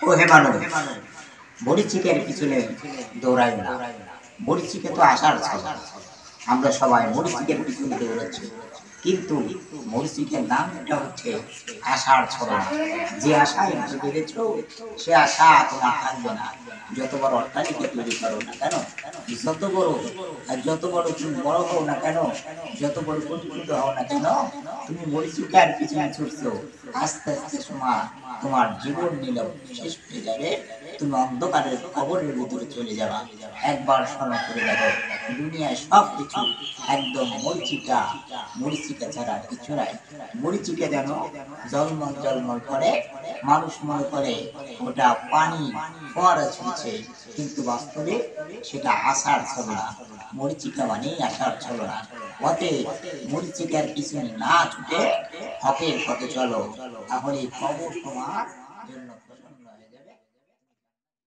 ও হে মানব, মরিচিকের পিছনে দৌড়াই না। মরিচিকে তো আসার ছিল, আমরা সবাই মরিচিকের পিছনে দৌড়াচ্ছি, কিন্তু মরিচিকের নামটা হচ্ছে আশার ছলনা। যে আশায় বেঁধেছ সে আশা তোমার থাকবে না। যত বড় অট্টালিকা তৈরি করো না কেন, যত বড় যত বড় তুমি বড় হও না কেন, যত বড় কোটিপতি হও না কেন, তুমি মরিচিকার পিছনে ছুটছো। আস্তে আস্তে সময় তোমার জীবন নীরব শেষ হয়ে যাবে, তুমি অন্ধকারের কবরের ভিতরে চলে যাবা। একবার স্মরণ করে দেখো, দুনিয়ায় সব কিছু একদম মরিচিকা, মরিচিকা ছাড়া কিছু নাই। মরিচিকা যেন জলমল জলমল করে, মানুষ মনে করে ওটা পানি ফোয়ারা ছুঁড়ছে, কিন্তু বাস্তবে সেটা আশার ছলনা। মরিচিকা মানেই আশার ছলনা। অতএব মরিচিকার পিছনে না ছুটে হকের পথে চলো, তাহলে কবর তোমার জন্য প্রসন্ন হয়ে যাবে।